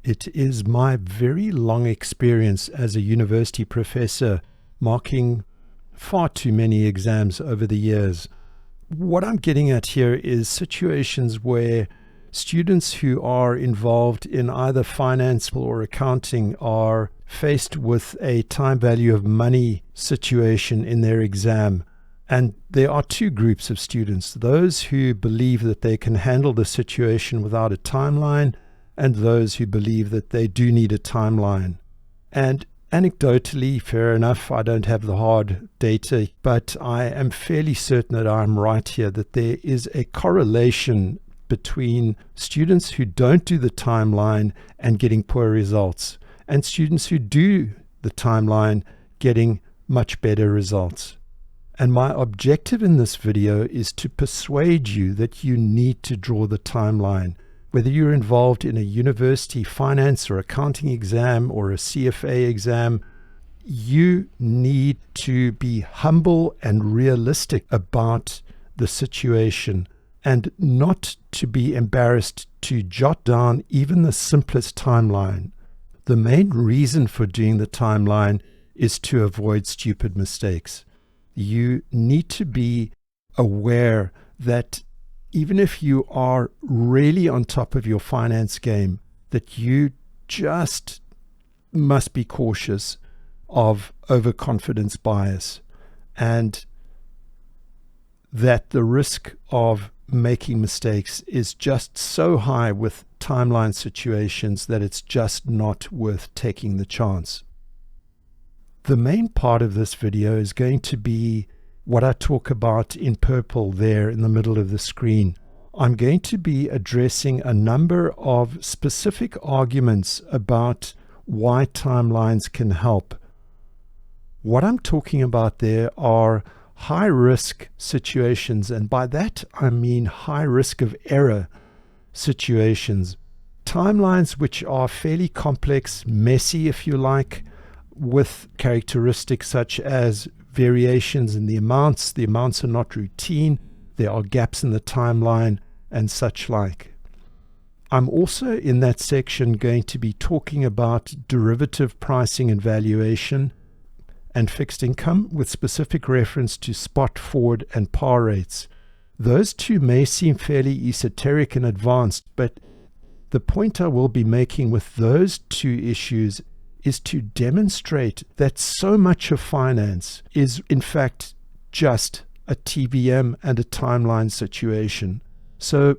It is my very long experience as a university professor, marking far too many exams over the years. What I'm getting at here is situations where students who are involved in either finance or accounting are faced with a time value of money situation in their exam. And there are two groups of students: those who believe that they can handle the situation without a timeline, and those who believe that they do need a timeline. And anecdotally, fair enough, I don't have the hard data, but I am fairly certain that I'm right here, that there is a correlation between students who don't do the timeline and getting poor results, and students who do the timeline getting much better results. And my objective in this video is to persuade you that you need to draw the timeline. Whether you're involved in a university finance or accounting exam or a CFA exam, you need to be humble and realistic about the situation and not to be embarrassed to jot down even the simplest timeline. The main reason for doing the timeline is to avoid stupid mistakes. You need to be aware that even if you are really on top of your finance game, that you just must be cautious of overconfidence bias, and that the risk of making mistakes is just so high with timeline situations that it's just not worth taking the chance. The main part of this video is going to be what I talk about in purple there in the middle of the screen. I'm going to be addressing a number of specific arguments about why timelines can help. What I'm talking about there are high risk situations, and by that I mean high risk of error situations. Timelines which are fairly complex, messy if you like, with characteristics such as variations in the amounts are not routine, there are gaps in the timeline and such like. I'm also in that section going to be talking about derivative pricing and valuation and fixed income with specific reference to spot, forward and par rates. Those two may seem fairly esoteric and advanced, but the point I will be making with those two issues is to demonstrate that so much of finance is in fact just a TVM and a timeline situation. So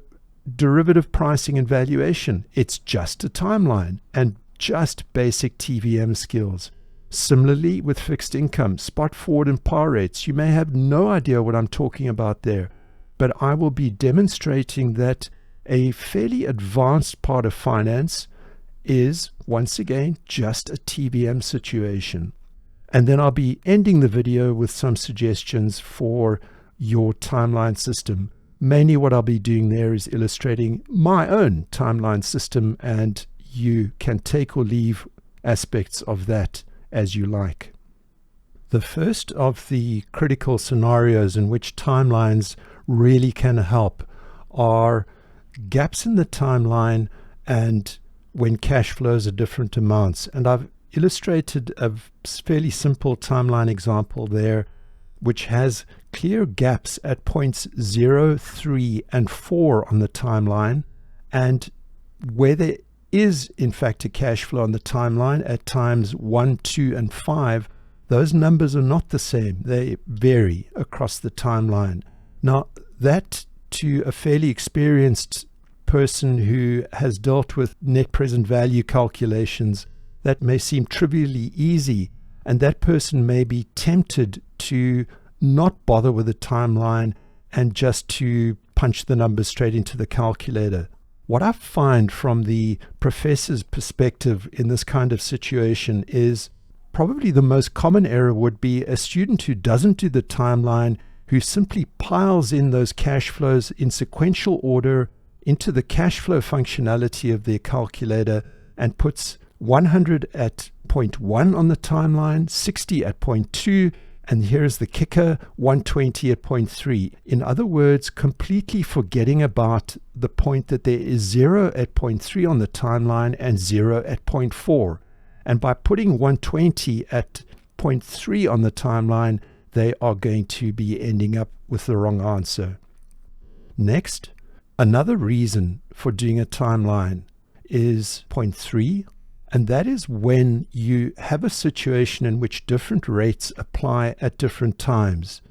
derivative pricing and valuation, it's just a timeline and just basic TVM skills. Similarly with fixed income, spot, forward and par rates, you may have no idea what I'm talking about there, but I will be demonstrating that a fairly advanced part of finance is, once again, just a TVM situation. And then I'll be ending the video with some suggestions for your timeline system. Mainly what I'll be doing there is illustrating my own timeline system, and you can take or leave aspects of that as you like. The first of the critical scenarios in which timelines really can help are gaps in the timeline and when cash flows are different amounts. And I've illustrated a fairly simple timeline example there, which has clear gaps at points 0, 3, and 4 on the timeline, and where there is in fact a cash flow on the timeline at times 1, 2, and 5, those numbers are not the same. They vary across the timeline. Now, that to a fairly experienced person who has dealt with net present value calculations, that may seem trivially easy, and that person may be tempted to not bother with a timeline and just to punch the numbers straight into the calculator. What I find from the professor's perspective in this kind of situation is probably the most common error would be a student who doesn't do the timeline, who simply piles in those cash flows in sequential order into the cash flow functionality of their calculator and puts 100 at point 1 on the timeline, 60 at point 2, And here's the kicker, 120 at point 3. In other words, completely forgetting about the point that there is 0 at point 3 on the timeline and 0 at point 4. And by putting 120 at point 3 on the timeline, they are going to be ending up with the wrong answer. Next, another reason for doing a timeline is point 3. And that is when you have a situation in which different rates apply at different times.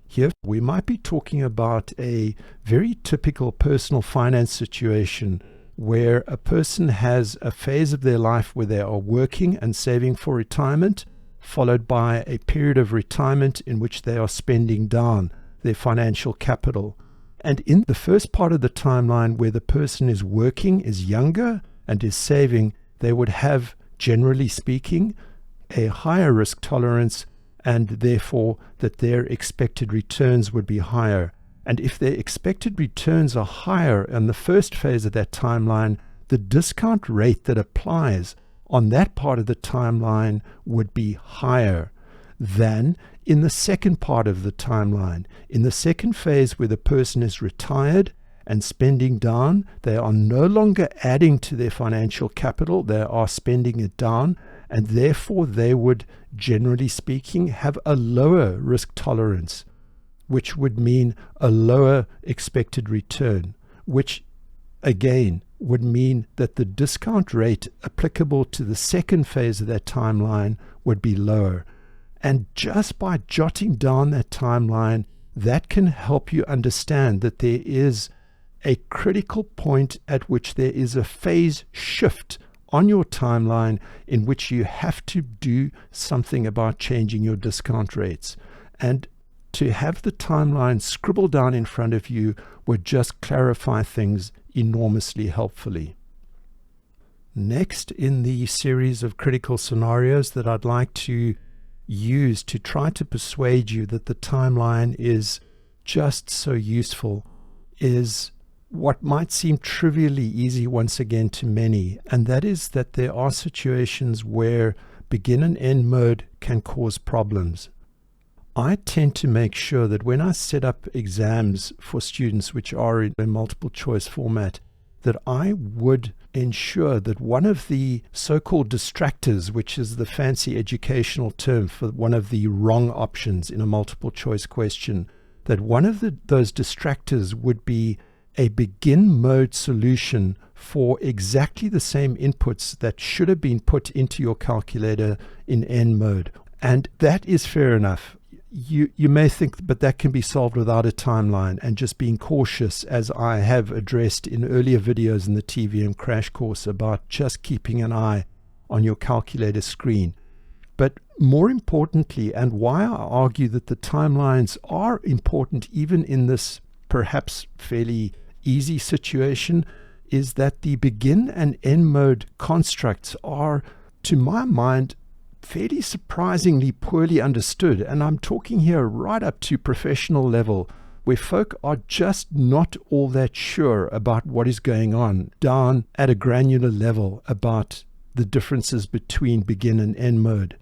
Here, we might be talking about a very typical personal finance situation where a person has a phase of their life where they are working and saving for retirement, followed by a period of retirement in which they are spending down their financial capital. And in the first part of the timeline where the person is working, is younger, and is saving, they would have, generally speaking, a higher risk tolerance, and therefore that their expected returns would be higher. And if their expected returns are higher in the first phase of that timeline, the discount rate that applies on that part of the timeline would be higher than in the second part of the timeline. In the second phase, where the person is retired and spending down, they are no longer adding to their financial capital, they are spending it down, and therefore they would, generally speaking, have a lower risk tolerance, which would mean a lower expected return, which again would mean that the discount rate applicable to the second phase of that timeline would be lower. And just by jotting down that timeline, that can help you understand that there is a critical point at which there is a phase shift on your timeline in which you have to do something about changing your discount rates. And to have the timeline scribbled down in front of you would just clarify things enormously helpfully. Next in the series of critical scenarios that I'd like to use to try to persuade you that the timeline is just so useful is what might seem trivially easy once again to many, and that is that there are situations where begin and end mode can cause problems. I tend to make sure that when I set up exams for students which are in a multiple choice format, that I would ensure that one of the so-called distractors, which is the fancy educational term for one of the wrong options in a multiple choice question, that one of those distractors would be a begin mode solution for exactly the same inputs that should have been put into your calculator in end mode. And that is fair enough. You may think, but that can be solved without a timeline, and just being cautious, as I have addressed in earlier videos in the TVM crash course, about just keeping an eye on your calculator screen. But more importantly, and why I argue that the timelines are important even in this perhaps fairly easy situation, is that the begin and end mode constructs are, to my mind, fairly surprisingly poorly understood. And I'm talking here right up to professional level, where folk are just not all that sure about what is going on down at a granular level about the differences between begin and end mode.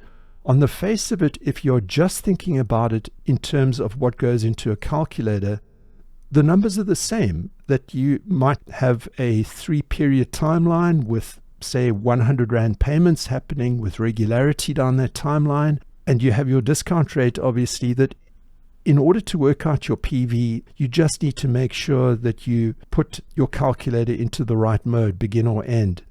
On the face of it, if you're just thinking about it in terms of what goes into a calculator, the numbers are the same, that you might have a 3-period timeline with, say, 100 Rand payments happening with regularity down that timeline, and you have your discount rate, obviously, that in order to work out your PV, you just need to make sure that you put your calculator into the right mode, begin or end.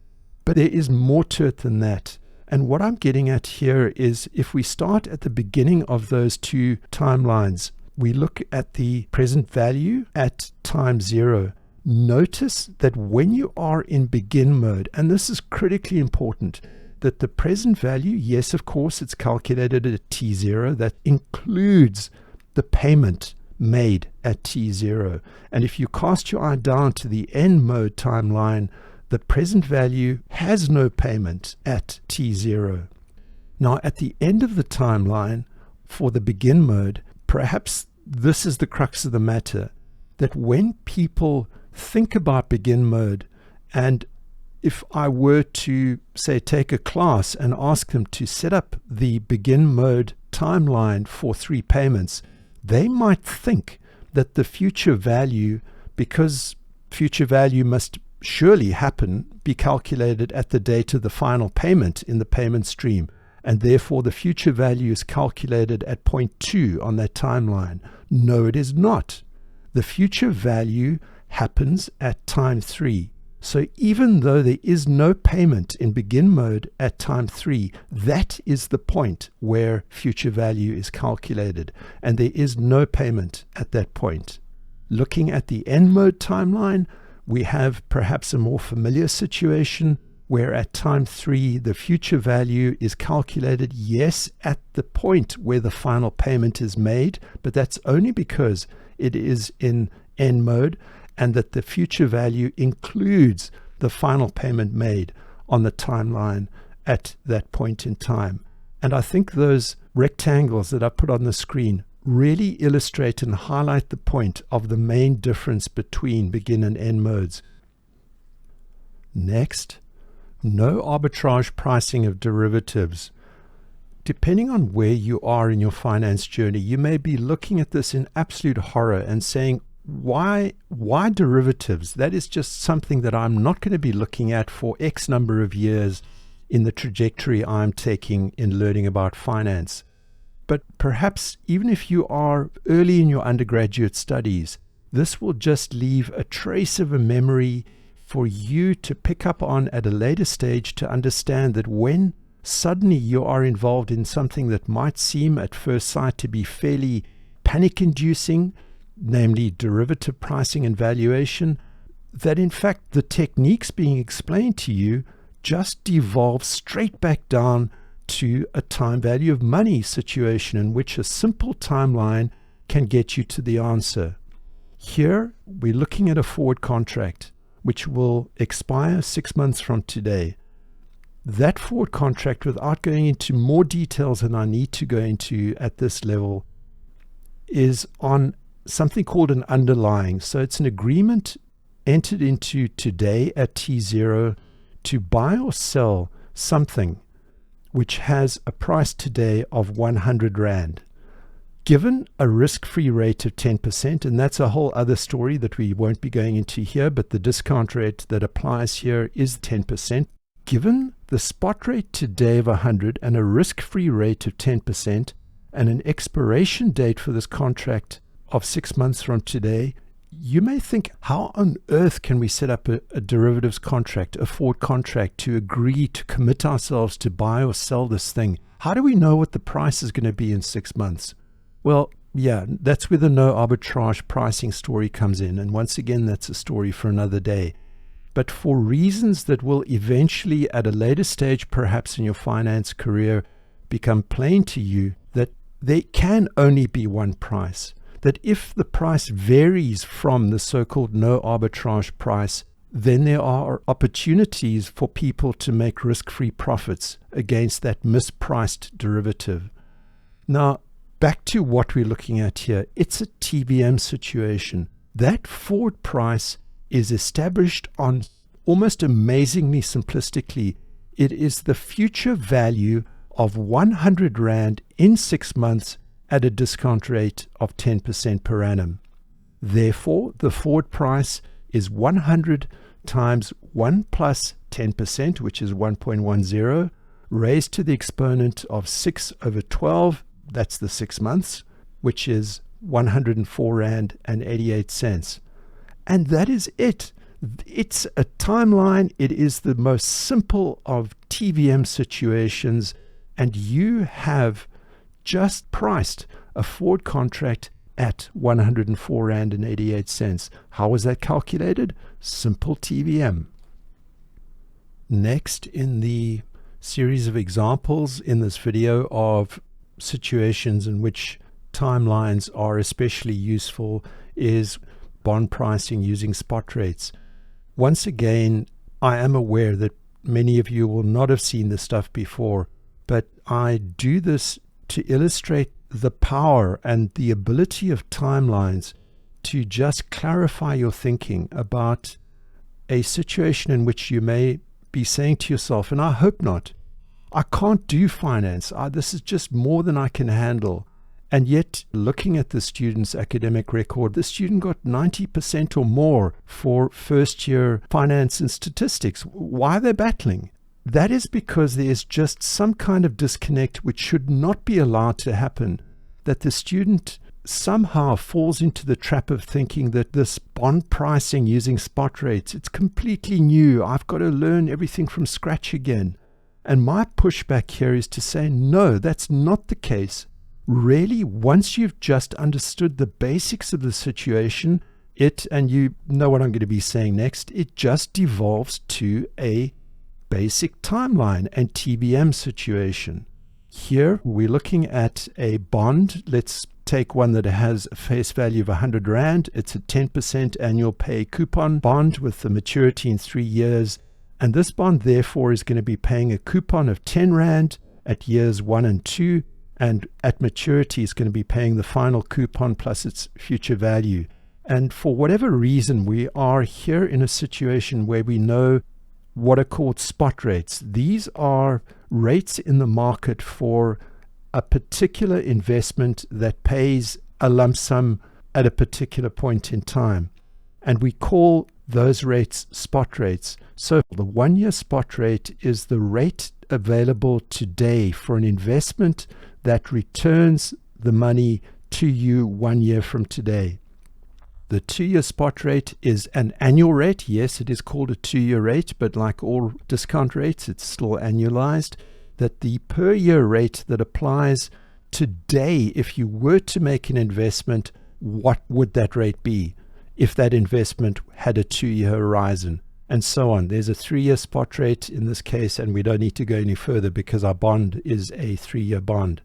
But there is more to it than that. And what I'm getting at here is, if we start at the beginning of those two timelines, we look at the present value at time 0. Notice that when you are in begin mode, and this is critically important, that the present value, yes, of course, it's calculated at T0. That includes the payment made at T0. And if you cast your eye down to the end mode timeline, the present value has no payment at T0. Now, at the end of the timeline for the begin mode, perhaps this is the crux of the matter, that when people think about begin mode, and if I were to, say, take a class and ask them to set up the begin mode timeline for 3 payments, they might think that the future value, because future value must surely happen, be calculated at the date of the final payment in the payment stream, and therefore the future value is calculated at point 2 on that timeline. No, it is not. The future value happens at time 3. So even though there is no payment in begin mode at time 3, that is the point where future value is calculated, and there is no payment at that point. Looking at the end mode timeline, we have perhaps a more familiar situation where at time 3 the future value is calculated, yes, at the point where the final payment is made, but that's only because it is in end mode, and that the future value includes the final payment made on the timeline at that point in time. And I think those rectangles that I put on the screen really illustrate and highlight the point of the main difference between begin and end modes. Next, no arbitrage pricing of derivatives. Depending on where you are in your finance journey, you may be looking at this in absolute horror and saying, why derivatives? That is just something that I'm not going to be looking at for X number of years in the trajectory I'm taking in learning about finance. But perhaps even if you are early in your undergraduate studies, this will just leave a trace of a memory for you to pick up on at a later stage, to understand that when suddenly you are involved in something that might seem at first sight to be fairly panic-inducing, namely derivative pricing and valuation, that in fact the techniques being explained to you just devolve straight back down to a time value of money situation in which a simple timeline can get you to the answer. Here we're looking at a forward contract which will expire 6 months from today. That forward contract, without going into more details than I need to go into at this level, is on something called an underlying. So it's an agreement entered into today at T0 to buy or sell something which has a price today of 100 Rand. Given a risk-free rate of 10%, and that's a whole other story that we won't be going into here, but the discount rate that applies here is 10%. Given the spot rate today of 100 and a risk-free rate of 10% and an expiration date for this contract of 6 months from today, you may think, how on earth can we set up a derivatives contract, a forward contract, to agree to commit ourselves to buy or sell this thing? How do we know what the price is going to be in 6 months? Well, yeah, that's where the no arbitrage pricing story comes in. And once again, that's a story for another day. But for reasons that will eventually, at a later stage, perhaps in your finance career, become plain to you, that there can only be one price. That if the price varies from the so-called no arbitrage price, then there are opportunities for people to make risk-free profits against that mispriced derivative. Now, back to what we're looking at here. It's a TVM situation. That forward price is established on, almost amazingly simplistically, it is the future value of 100 Rand in 6 months at a discount rate of 10% per annum. Therefore, the forward price is 100 times 1 plus 10%, which is 1.10, raised to the exponent of 6 over 12, that's the 6 months, which is 104 Rand and 88 cents. And that is it. It's a timeline. It is the most simple of TVM situations, and you have just priced a forward contract at 104 Rand and 88 cents. How was that calculated? Simple TVM. Next in the series of examples in this video of situations in which timelines are especially useful is bond pricing using spot rates. Once again, I am aware that many of you will not have seen this stuff before, but I do this to illustrate the power and the ability of timelines to just clarify your thinking about a situation in which you may be saying to yourself, and I hope not, I can't do finance. This is just more than I can handle. And yet, looking at the student's academic record, the student got 90% or more for first year finance and statistics. Why are they battling? That is because there is just some kind of disconnect which should not be allowed to happen, that the student somehow falls into the trap of thinking that this bond pricing using spot rates, it's completely new. I've got to learn everything from scratch again. And my pushback here is to say, no, that's not the case. Really, once you've just understood the basics of the situation, and you know what I'm going to be saying next, it just devolves to a basic timeline and TVM situation. Here, we're looking at a bond. Let's take one that has a face value of 100 Rand. It's a 10% annual pay coupon bond with the maturity in 3 years. And this bond, therefore, is going to be paying a coupon of 10 Rand at years 1 and 2. And at maturity, it's going to be paying the final coupon plus its future value. And for whatever reason, we are here in a situation where we know what are called spot rates. These are rates in the market for a particular investment that pays a lump sum at a particular point in time. And we call those rates spot rates. So the 1 year spot rate is the rate available today for an investment that returns the money to you 1 year from today. The 2 year spot rate is an annual rate. Yes, it is called a 2 year rate, but like all discount rates, it's still annualized. That the per year rate that applies today, if you were to make an investment, what would that rate be if that investment had a 2 year horizon? And so on. There's a 3 year spot rate in this case, and we don't need to go any further because our bond is a 3 year bond.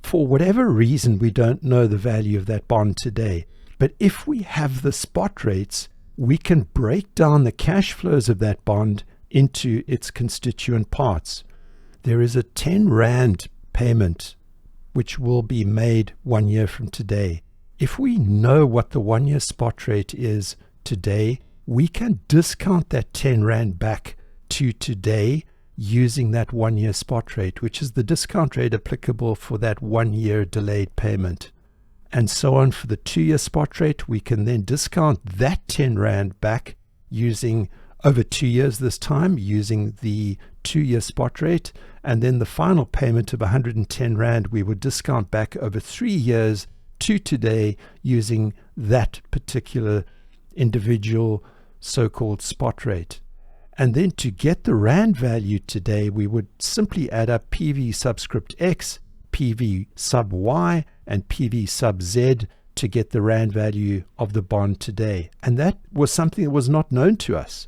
For whatever reason, we don't know the value of that bond today. But if we have the spot rates, we can break down the cash flows of that bond into its constituent parts. There is a 10 Rand payment which will be made 1 year from today. If we know what the 1 year spot rate is today, we can discount that 10 Rand back to today using that 1 year spot rate, which is the discount rate applicable for that 1 year delayed payment. And so on for the 2 year spot rate, we can then discount that 10 Rand back using over 2 years this time, using the 2 year spot rate. And then the final payment of 110 Rand, we would discount back over 3 years to today using that particular individual so-called spot rate. And then to get the Rand value today, we would simply add up PV subscript X, PV sub Y, and PV sub Z to get the Rand value of the bond today. And that was something that was not known to us.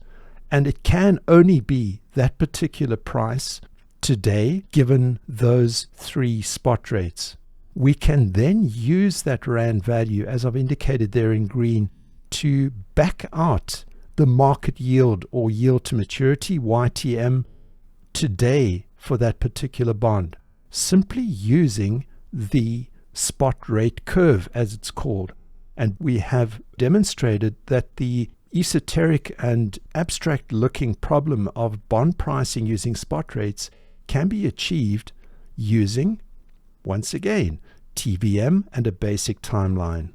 And it can only be that particular price today, given those 3 spot rates. We can then use that Rand value, as I've indicated there in green, to back out the market yield or yield to maturity, YTM, today for that particular bond, simply using the spot rate curve, as it's called. And we have demonstrated that the esoteric and abstract looking problem of bond pricing using spot rates can be achieved using, once again, TVM and a basic timeline.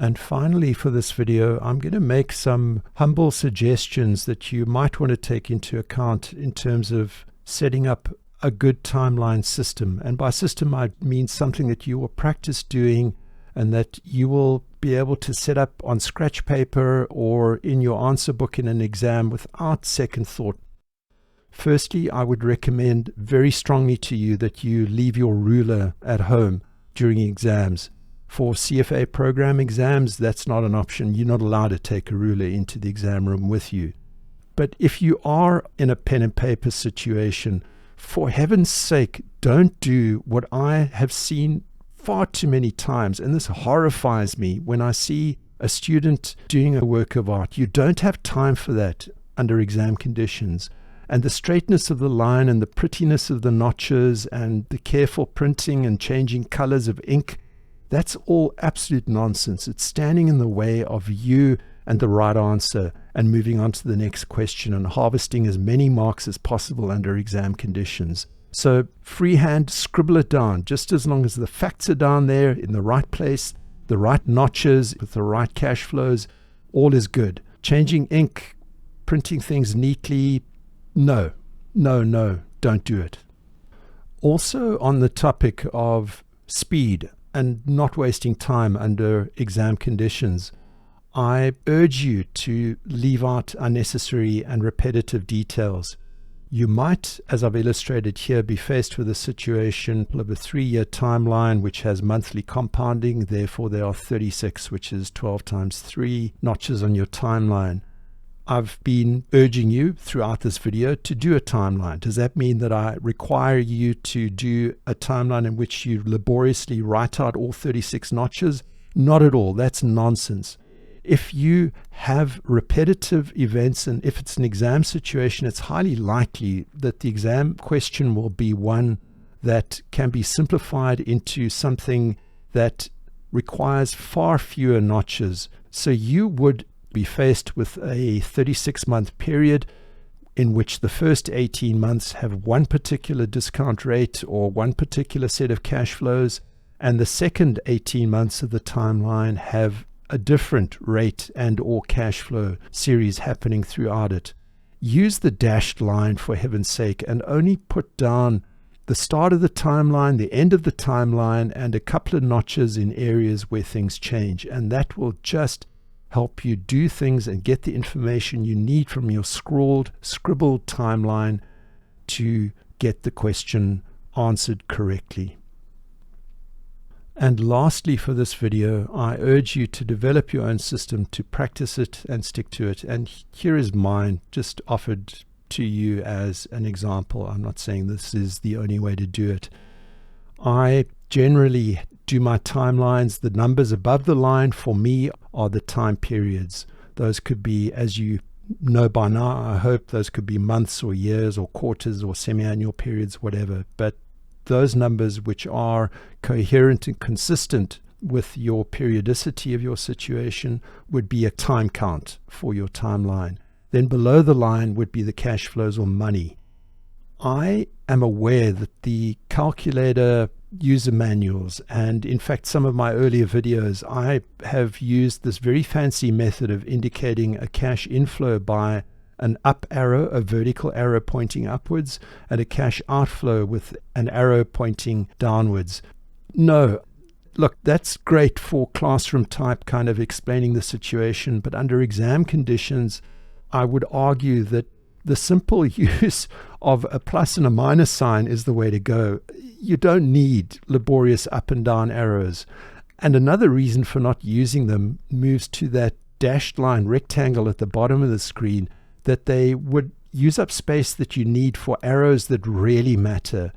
And finally, for this video, I'm going to make some humble suggestions that you might want to take into account in terms of setting up a good timeline system. And by system, I mean something that you will practice doing and that you will be able to set up on scratch paper or in your answer book in an exam without second thought. Firstly, I would recommend very strongly to you that you leave your ruler at home during exams. For CFA program exams, that's not an option. You're not allowed to take a ruler into the exam room with you. But if you are in a pen and paper situation, for heaven's sake, don't do what I have seen far too many times, and this horrifies me when I see a student doing a work of art. You don't have time for that under exam conditions. And the straightness of the line and the prettiness of the notches and the careful printing and changing colors of ink, that's all absolute nonsense. It's standing in the way of you and the right answer, and moving on to the next question and harvesting as many marks as possible under exam conditions. So freehand, scribble it down, just as long as the facts are down there in the right place, the right notches with the right cash flows, all is good. Changing ink, printing things neatly, no, don't do it. Also on the topic of speed and not wasting time under exam conditions, I urge you to leave out unnecessary and repetitive details. You might, as I've illustrated here, be faced with a situation of a 3-year timeline which has monthly compounding. Therefore, there are 36, which is 12 times 3 notches on your timeline. I've been urging you throughout this video to do a timeline. Does that mean that I require you to do a timeline in which you laboriously write out all 36 notches? Not at all. That's nonsense. If you have repetitive events, and if it's an exam situation, it's highly likely that the exam question will be one that can be simplified into something that requires far fewer notches. So you would be faced with a 36-month period in which the first 18 months have one particular discount rate or one particular set of cash flows, and the second 18 months of the timeline have a different rate and or cash flow series happening throughout it. Use the dashed line, for heaven's sake, and only put down the start of the timeline, the end of the timeline, and a couple of notches in areas where things change. And that will just help you do things and get the information you need from your scribbled timeline to get the question answered correctly. And lastly, for this video, I urge you to develop your own system, to practice it and stick to it. And here is mine, just offered to you as an example. I'm not saying this is the only way to do it. I generally do my timelines. The numbers above the line for me are the time periods. Those could be, as you know by now, I hope, those could be months or years or quarters or semi-annual periods, whatever. But those numbers which are coherent and consistent with your periodicity of your situation would be a time count for your timeline. Then below the line would be the cash flows or money. I am aware that the calculator user manuals, and in fact some of my earlier videos, I have used this very fancy method of indicating a cash inflow by an up arrow, a vertical arrow pointing upwards, and a cash outflow with an arrow pointing downwards. No, look, that's great for classroom type kind of explaining the situation, but under exam conditions, I would argue that the simple use of a plus and a minus sign is the way to go. You don't need laborious up and down arrows. And another reason for not using them moves to that dashed line rectangle at the bottom of the screen, that they would use up space that you need for arrows that really matter.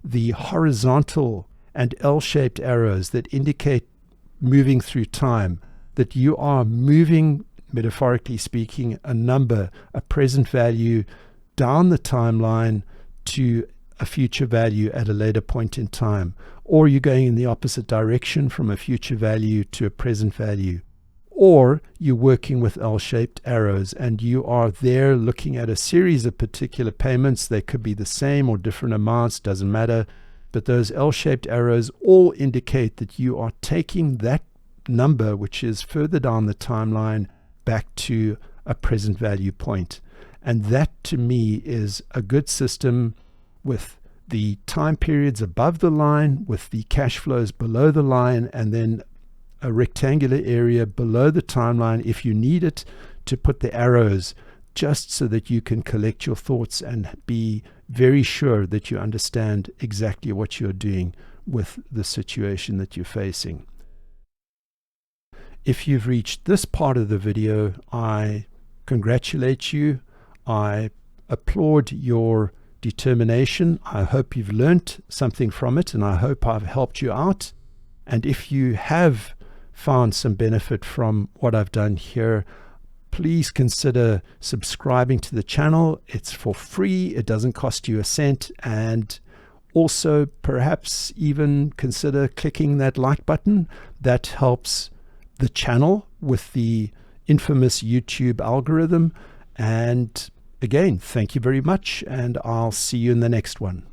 The horizontal and L-shaped arrows that indicate moving through time, that you are moving, metaphorically speaking, a number, a present value, down the timeline to a future value at a later point in time. Or you're going in the opposite direction from a future value to a present value. Or you're working with L-shaped arrows and you are there looking at a series of particular payments. They could be the same or different amounts, doesn't matter. But those L-shaped arrows all indicate that you are taking that number, which is further down the timeline, back to a present value point. And that to me is a good system, with the time periods above the line, with the cash flows below the line, and then a rectangular area below the timeline if you need it to put the arrows, just so that you can collect your thoughts and be very sure that you understand exactly what you're doing with the situation that you're facing. If you've reached this part of the video, I congratulate you. I applaud your determination. I hope you've learnt something from it, and I hope I've helped you out. And if you have found some benefit from what I've done here, please consider subscribing to the channel. It's for free. It doesn't cost you a cent. And also perhaps even consider clicking that like button. That helps the channel with the infamous YouTube algorithm. And again, thank you very much, and I'll see you in the next one.